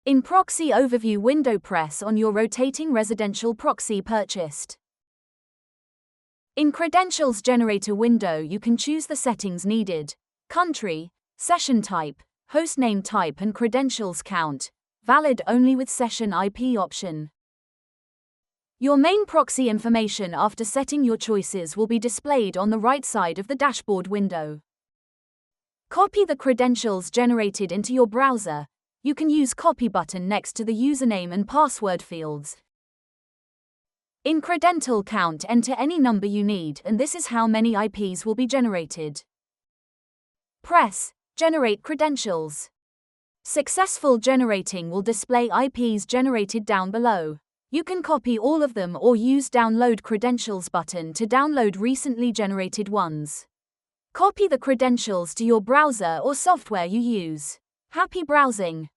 In Proxy Overview window, press on your rotating residential proxy purchased. In Credentials Generator window, you can choose the settings needed: country, session type, hostname type and credentials count, valid only with session IP option. Your main proxy information after setting your choices will be displayed on the right side of the dashboard window. Copy the credentials generated into your browser. You can use Copy button next to the username and password fields. In Credential Count, enter any number you need, and this is how many IPs will be generated. Press Generate Credentials. Successful generating will display IPs generated down below. You can copy all of them or use Download Credentials button to download recently generated ones. Copy the credentials to your browser or software you use. Happy browsing!